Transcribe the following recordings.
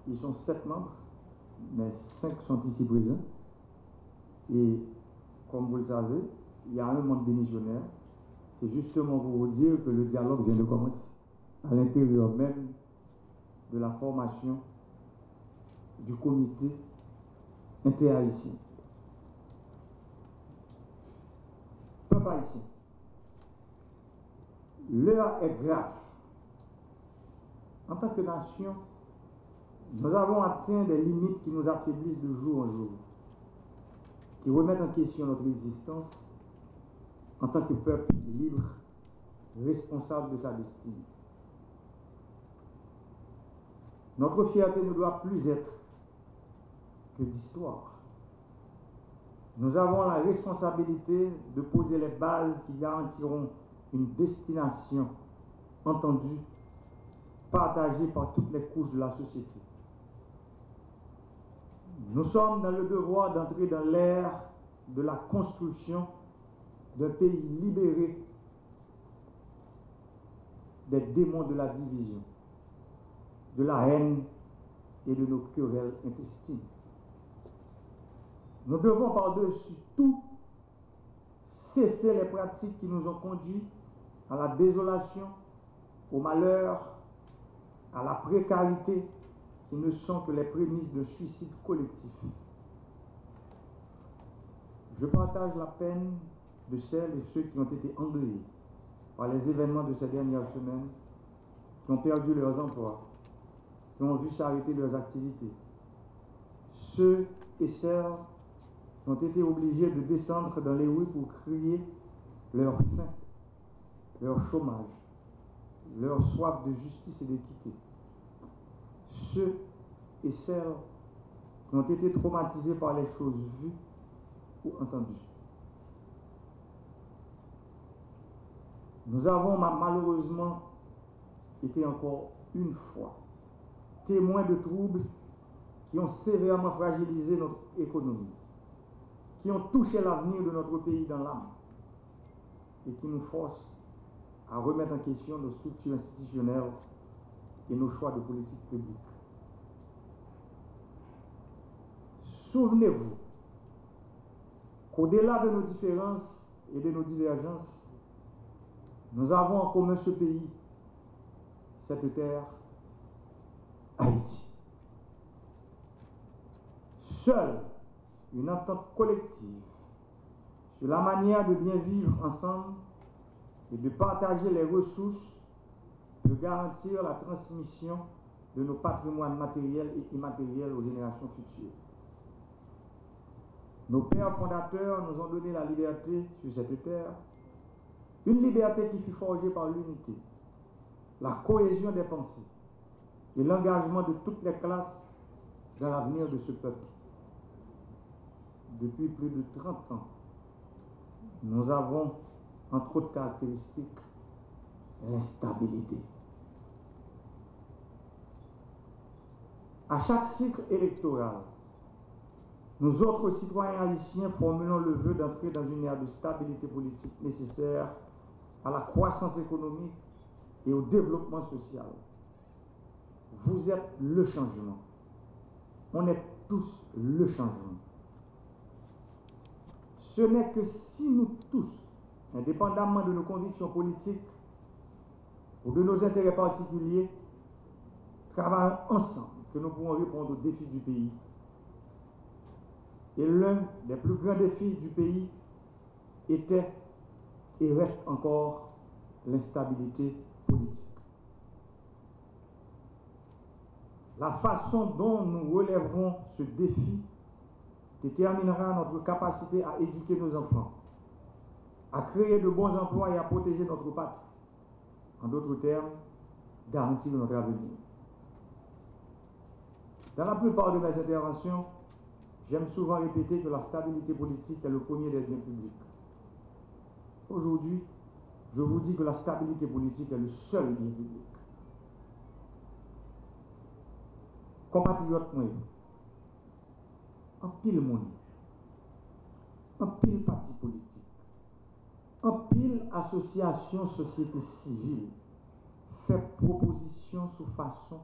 ils sont 7 membres, mais 5 sont ici présents. Et comme vous le savez, il y a un membre démissionnaire. C'est justement pour vous dire que le dialogue vient de commencer à l'intérieur même de la formation du comité interhaïtien. Peuple haïtien, l'heure est grave. En tant que nation, nous avons atteint des limites qui nous affaiblissent de jour en jour, qui remettent en question notre existence en tant que peuple libre, responsable de sa destinée. Notre fierté ne doit plus être que d'histoire. Nous avons la responsabilité de poser les bases qui garantiront une destination entendue, partagée par toutes les couches de la société. Nous sommes dans le devoir d'entrer dans l'ère de la construction d'un pays libéré des démons de la division, de la haine et de nos querelles intestines. Nous devons par-dessus tout cesser les pratiques qui nous ont conduits à la désolation, au malheur, à la précarité, qui ne sont que les prémices de suicide collectif. Je partage la peine de celles et ceux qui ont été endeuillés par les événements de ces dernières semaines, qui ont perdu leurs emplois, qui ont vu s'arrêter leurs activités. Ceux et celles qui ont été obligés de descendre dans les rues pour crier leur faim, leur chômage, leur soif de justice et d'équité. Ceux et celles qui ont été traumatisés par les choses vues ou entendues. Nous avons malheureusement été encore une fois témoins de troubles qui ont sévèrement fragilisé notre économie, qui ont touché l'avenir de notre pays dans l'âme et qui nous forcent à remettre en question nos structures institutionnelles et nos choix de politique publique. Souvenez-vous qu'au-delà de nos différences et de nos divergences, nous avons en commun ce pays, cette terre, Haïti. Seule une entente collective sur la manière de bien vivre ensemble et de partager les ressources peut garantir la transmission de nos patrimoines matériels et immatériels aux générations futures. Nos pères fondateurs nous ont donné la liberté sur cette terre, une liberté qui fut forgée par l'unité, la cohésion des pensées et l'engagement de toutes les classes dans l'avenir de ce peuple. Depuis plus de 30 ans, nous avons, entre autres caractéristiques, l'instabilité. À chaque cycle électoral, nous autres citoyens haïtiens formulons le vœu d'entrer dans une ère de stabilité politique nécessaire à la croissance économique et au développement social. Vous êtes le changement. On est tous le changement. Ce n'est que si nous tous, indépendamment de nos convictions politiques ou de nos intérêts particuliers, travaillons ensemble que nous pourrons répondre aux défis du pays. Et l'un des plus grands défis du pays était et reste encore l'instabilité politique. La façon dont nous relèverons ce défi déterminera notre capacité à éduquer nos enfants, à créer de bons emplois et à protéger notre patrie. En d'autres termes, garantir notre avenir. Dans la plupart de mes interventions, j'aime souvent répéter que la stabilité politique est le premier des biens publics. Aujourd'hui, je vous dis que la stabilité politique est le seul bien public. Compatriotes, moi, en pile monde, en pile parti politique, en pile association société civile fait proposition sous façon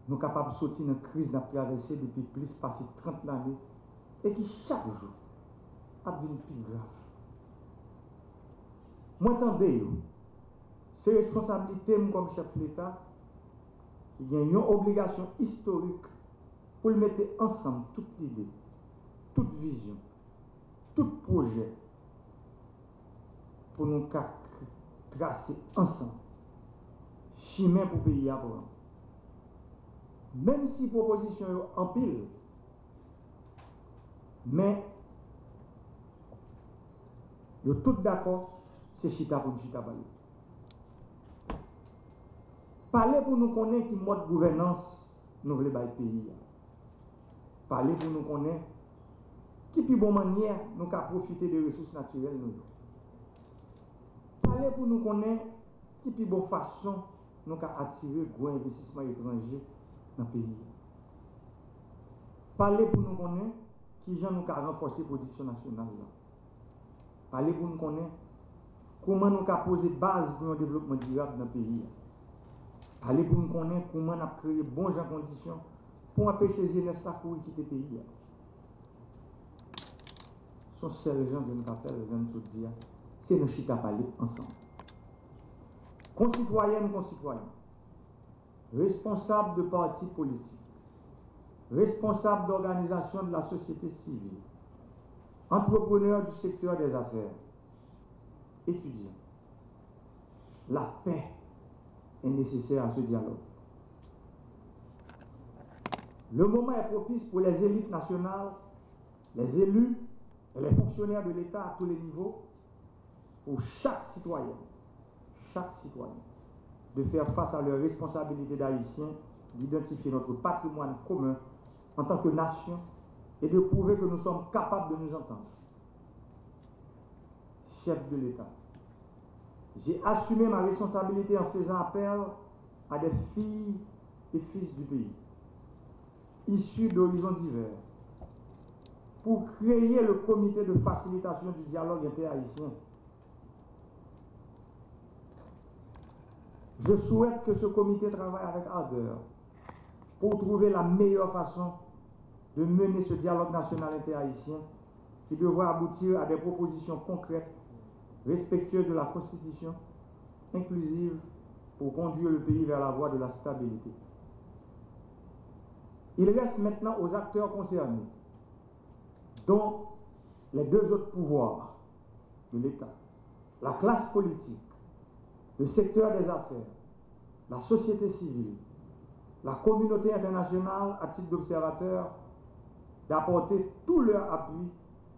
nous sommes capables de sortir dans la crise qu'on a traversée depuis plus de 30 années et qui chaque jour a devenu plus grave. Moi, attendez, c'est responsabilité comme chef de l'État qui a une obligation historique pour mettre ensemble toute l'idée, toute vision, tout projet pour nous tracer ensemble chemin pour le pays avant. Même si la proposition est en pile, mais nous sommes tous d'accord, c'est chita pour chita parler. Parler pour nous connaître qui mode gouvernance nous voulons le pays. Parler pour nous connaître qui plus bonne manière nous avons profiter des ressources naturelles. Parler pour nous connaître qui plus bonne façon nous avons attirer gros investissements étrangers dans le pays. Parler pour nous connaître qui gens nous avons renforcé la production nationale. Parler pour nous connaître comment nous avons posé base pour un développement durable dans le pays. Parler pour nous connaître comment nous avons créé de bonnes conditions pour empêcher les jeunes de quitter le pays. Ce sont seuls gens que nous avons fait, je dire, c'est nous chita parler ensemble. Concitoyennes, concitoyens, responsables de partis politiques, responsables d'organisations de la société civile, entrepreneurs du secteur des affaires, étudiants, la paix est nécessaire à ce dialogue. Le moment est propice pour les élites nationales, les élus et les fonctionnaires de l'État à tous les niveaux, pour chaque citoyen, de faire face à leurs responsabilités d'Haïtiens, d'identifier notre patrimoine commun en tant que nation et de prouver que nous sommes capables de nous entendre. Chef de l'État, j'ai assumé ma responsabilité en faisant appel à des filles et fils du pays, issus d'horizons divers, pour créer le comité de facilitation du dialogue interhaïtien. Je souhaite que ce comité travaille avec ardeur pour trouver la meilleure façon de mener ce dialogue national interhaïtien qui devra aboutir à des propositions concrètes, respectueuses de la Constitution, inclusives pour conduire le pays vers la voie de la stabilité. Il reste maintenant aux acteurs concernés, dont les deux autres pouvoirs de l'État, la classe politique, le secteur des affaires, la société civile, la communauté internationale à titre d'observateur, d'apporter tout leur appui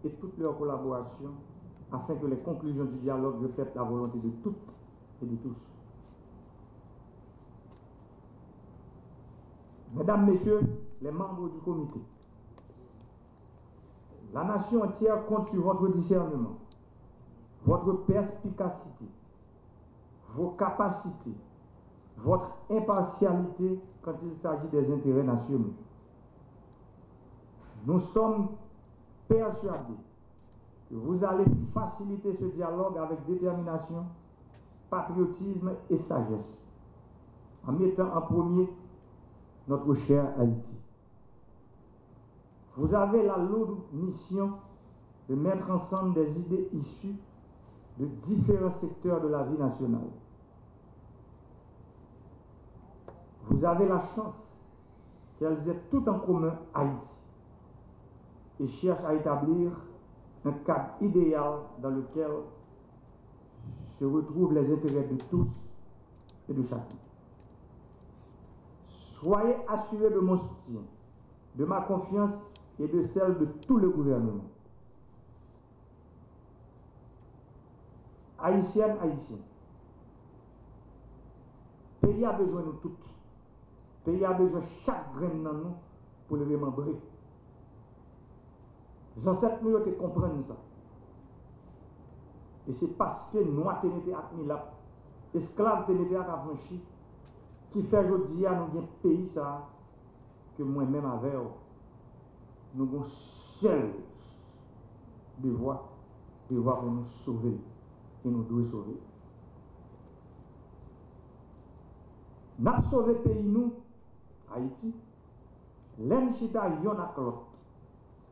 et toute leur collaboration afin que les conclusions du dialogue reflètent la volonté de toutes et de tous. Mesdames, Messieurs, les membres du comité, la nation entière compte sur votre discernement, votre perspicacité, vos capacités, votre impartialité quand il s'agit des intérêts nationaux. Nous sommes persuadés que vous allez faciliter ce dialogue avec détermination, patriotisme et sagesse, en mettant en premier notre cher Haïti. Vous avez la lourde mission de mettre ensemble des idées issues de différents secteurs de la vie nationale. Vous avez la chance qu'elles aient tout en commun Haïti et cherchent à établir un cadre idéal dans lequel se retrouvent les intérêts de tous et de chacun. Soyez assurés de mon soutien, de ma confiance et de celle de tout le gouvernement. Haïtiennes, Haïtiens, le pays a besoin de nous toutes. Le pays a besoin de chaque grain dans nous pour le remembrer. Les ancêtres nous comprennent ça. Et c'est parce que nous avons été acmilap, esclaves ont été affranchis, qui fait aujourd'hui à nous un pays ça, que moi-même avec nous avons seul devoir pour nous sauver. Et nous devons sauver. Nous avons sauvé le pays nous Haïti, l'aime chita yon ak l'autre,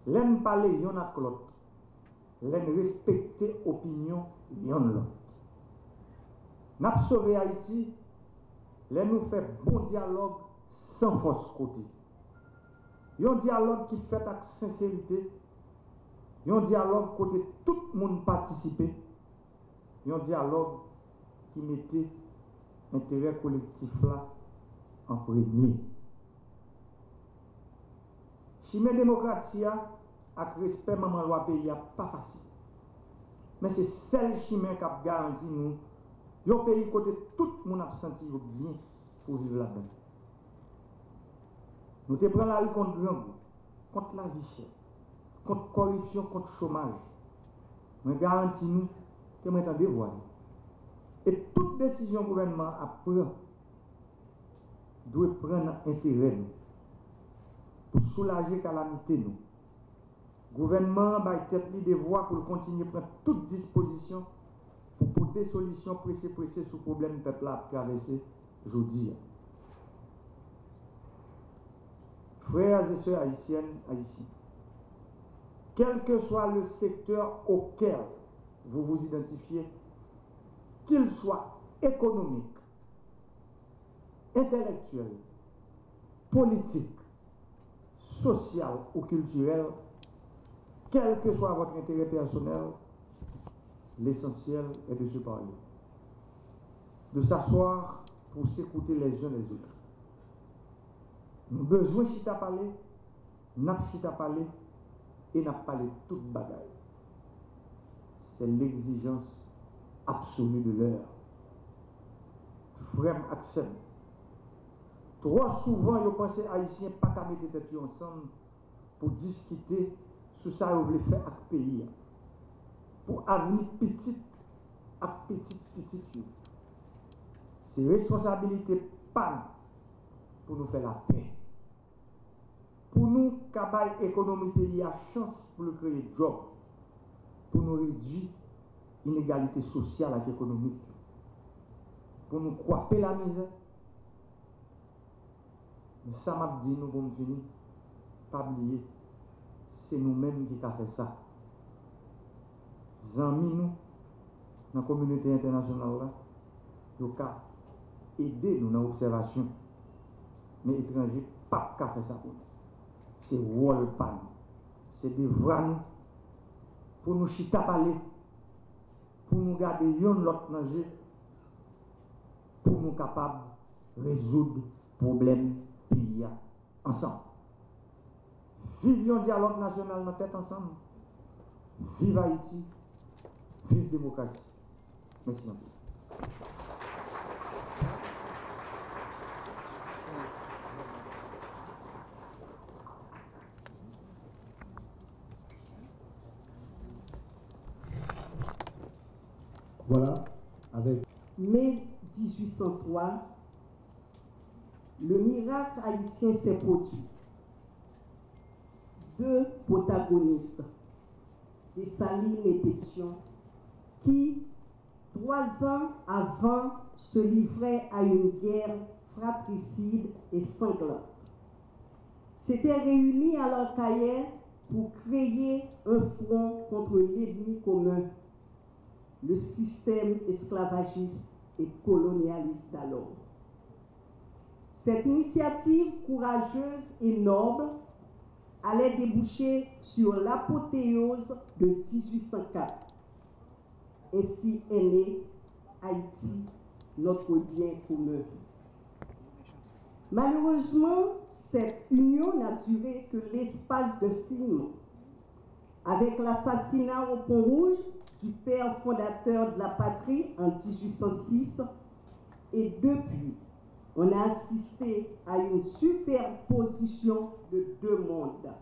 l'aime parler yon ak l'autre, l'aime respecter opinion yon l'autre. N'a sauvé Haïti, l'aime nous fait bon dialogue sans force côté. Un dialogue qui fait avec sincérité, un dialogue côté tout le monde participer, un dialogue qui mettait l'intérêt collectif là en premier. Chimé démocratie avec respect maman loi pays pas facile. Mais c'est celle chimé qui a garanti nous un pays côté tout le monde a senti bien pour vivre là-dedans. Nous te prenons la rue contre grand goût, contre la vie chère, contre la corruption, contre le chômage. Nous garantissons nous que nous sommes dévoilés. Et toute décision gouvernement à prendre doit prendre intérêt nous pour soulager la calamité nous. Le gouvernement va être des voies pour continuer à prendre toute disposition pour porter solution pressée sur le problème que le peuple a traversé aujourd'hui. Frères et sœurs haïtiennes, haïtiens, quel que soit le secteur auquel vous vous identifiez, qu'il soit économique, intellectuel, politique, social ou culturel, quel que soit votre intérêt personnel, l'essentiel est de se parler, de s'asseoir pour s'écouter les uns les autres. Nous avons besoin de chita parler, n'a chita parler et n'a parlé toute bagaille. C'est l'exigence absolue de l'heure. Frère Axel, trop souvent, vous pensez haïtiens pas qu'à mettre tête ensemble pour discuter sur ça vous voulez faire avec le pays. Pour avenir petit à petit. C'est responsabilité pas pour nous faire la paix. Pour nous, cabaye économie pays a chance pour le créer job, pour nous réduire l'inégalité sociale et économique, pour nous croiser la misère. Mais ça m'a dit, nous pour finir, pas oublier, c'est nous-mêmes qui avons fait ça. Amis nous, dans la communauté internationale, nous avons aidé nous dans l'observation. Mais les étrangers, pas qu'à faire ça pour nous. C'est rôle pas nous. C'est devant nous. Pour nous chita parler. Pour nous garder l'autre danger. Pour nous capables de résoudre les problèmes pays ensemble. Vive un dialogue national dans tête ensemble. Vive Haïti. Vive la démocratie. Merci beaucoup. Voilà, avec mai 1803, le miracle haïtien s'est produit. Deux protagonistes, Dessalines et Pétion, qui, 3 ans avant, se livraient à une guerre fratricide et sanglante, s'étaient réunis à leur cahier pour créer un front contre l'ennemi commun, le système esclavagiste et colonialiste d'alors. Cette initiative courageuse et noble allait déboucher sur l'apothéose de 1804. Ainsi est né Haïti, notre bien commun. Malheureusement, cette union n'a duré que l'espace de 6 mois. Avec l'assassinat au Pont-Rouge du père fondateur de la patrie en 1806, et depuis, on a assisté à une superposition de 2 mondes.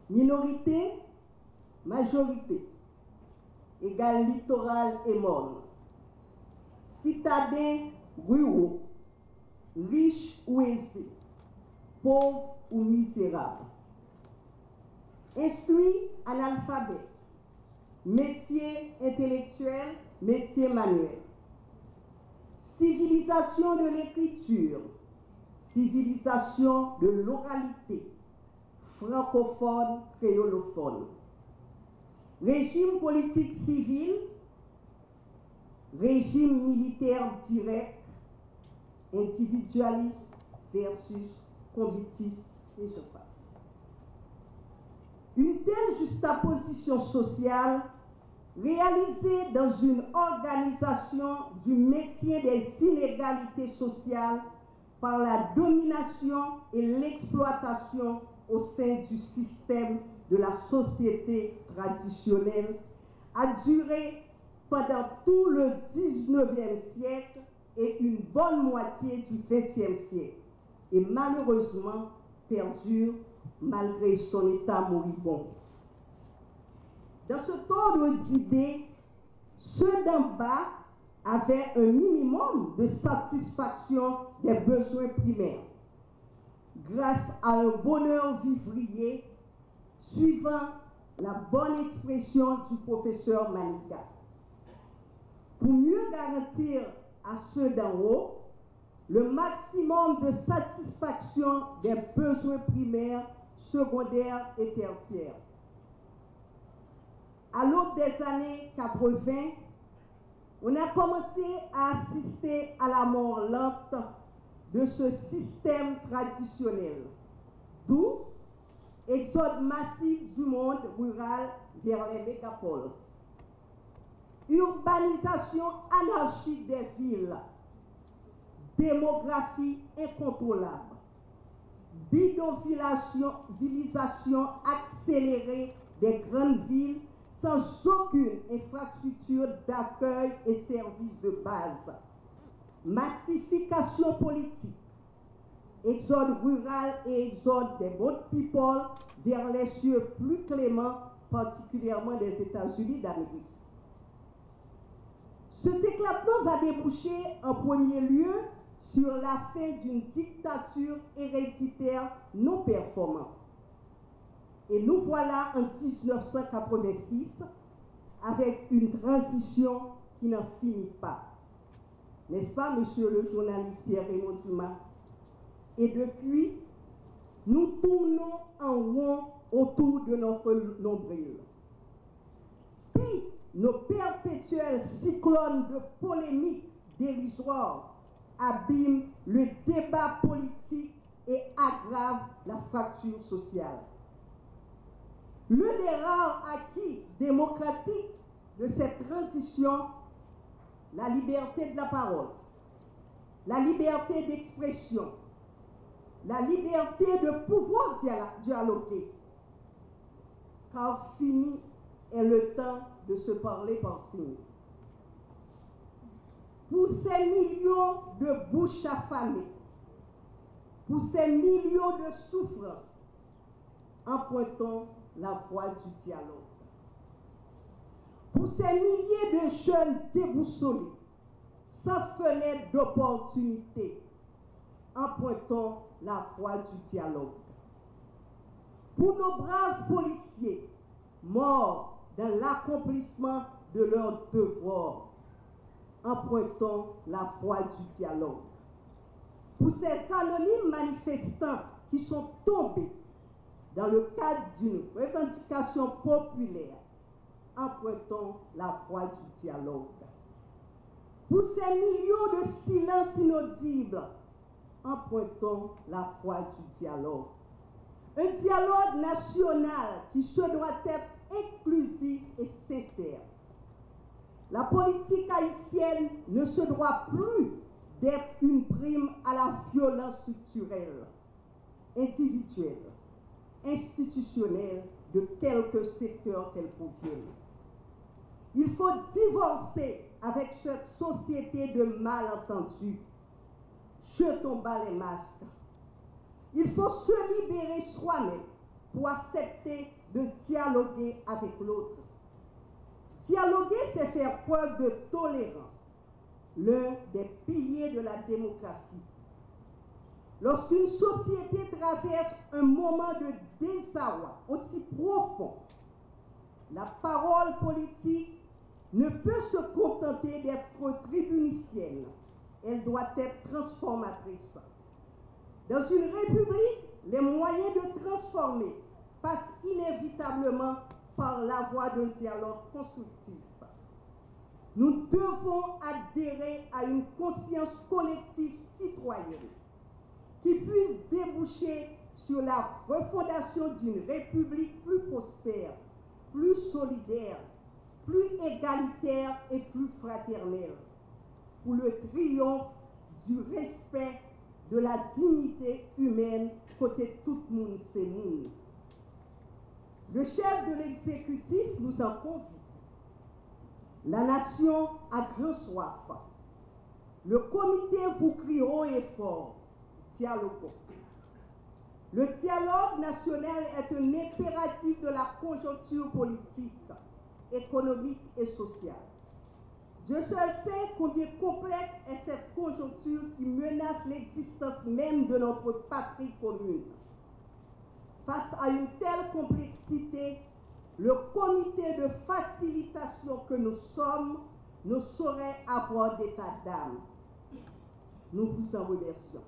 Minorité, majorité, égale littoral et morne. Citadins ruraux, riches ou aisés, pauvres ou misérables. Instruits, analphabètes, métiers intellectuels, métiers manuels. Civilisation de l'écriture, civilisation de l'oralité, francophone, créolophone. Régime politique civil, régime militaire direct, individualiste versus combitiste, et je passe. Une telle juxtaposition sociale réalisée dans une organisation du maintien des inégalités sociales par la domination et l'exploitation au sein du système de la société traditionnelle a duré pendant tout le 19e siècle et une bonne moitié du 20e siècle, et malheureusement perdure malgré son état moribond. Dans cet ordre d'idées, ceux d'en bas avaient un minimum de satisfaction des besoins primaires, grâce à un bonheur vivrier, suivant la bonne expression du professeur Malika. Pour mieux garantir à ceux d'en haut le maximum de satisfaction des besoins primaires, secondaires et tertiaires. À l'aube des années 80, on a commencé à assister à la mort lente de ce système traditionnel, d'où exode massif du monde rural vers les mégapoles, urbanisation anarchique des villes, démographie incontrôlable, bidonvillisation accélérée des grandes villes sans aucune infrastructure d'accueil et services de base, massification politique, exode rural et exode des boat people vers les cieux plus cléments, particulièrement des États-Unis d'Amérique. Cet éclatement va déboucher en premier lieu sur la fin d'une dictature héréditaire non performante. Et nous voilà en 1986 avec une transition qui n'en finit pas. N'est-ce pas, monsieur le journaliste Pierre-Raymond Dumas? Et depuis, nous tournons en rond autour de notre nombril. Puis, nos perpétuels cyclones de polémiques dérisoires abîment le débat politique et aggravent la fracture sociale. L'un des rares acquis démocratiques de cette transition, la liberté de la parole, la liberté d'expression, la liberté de pouvoir dialoguer, car fini est le temps de se parler par signe. Pour ces millions de bouches affamées, pour ces millions de souffrances, empruntons la voie du dialogue. Pour ces milliers de jeunes déboussolés, sans fenêtre d'opportunité, empruntons la voie du dialogue. Pour nos braves policiers, morts dans l'accomplissement de leur devoir, empruntons la voie du dialogue. Pour ces anonymes manifestants qui sont tombés dans le cadre d'une revendication populaire, empruntons la voie du dialogue. Pour ces millions de silences inaudibles, empruntons la voie du dialogue. Un dialogue national qui se doit être inclusif et sincère. La politique haïtienne ne se doit plus d'être une prime à la violence structurelle, individuelle, institutionnelle de quelque secteur qu'elle provienne. Il faut divorcer avec cette société de malentendus. Jetons bas les masques. Il faut se libérer soi-même pour accepter de dialoguer avec l'autre. Dialoguer, c'est faire preuve de tolérance, l'un des piliers de la démocratie. Lorsqu'une société traverse un moment de désarroi aussi profond, la parole politique ne peut se contenter d'être tribunicienne. Elle doit être transformatrice. Dans une république, les moyens de transformer passent inévitablement par la voie d'un dialogue constructif. Nous devons adhérer à une conscience collective citoyenne qui puisse déboucher sur la refondation d'une république plus prospère, plus solidaire, plus égalitaire et plus fraternelle, pour le triomphe du respect de la dignité humaine côté tout le monde, c'est monde. Le chef de l'exécutif nous en convie. La nation a grand soif. Le comité vous crie haut et fort, dialogue. Le dialogue national est un impératif de la conjoncture politique, économique et sociale. Dieu seul sait combien complexe est cette conjoncture qui menace l'existence même de notre patrie commune. Face à une telle complexité, le comité de facilitation que nous sommes ne saurait avoir d'état d'âme. Nous vous en remercions.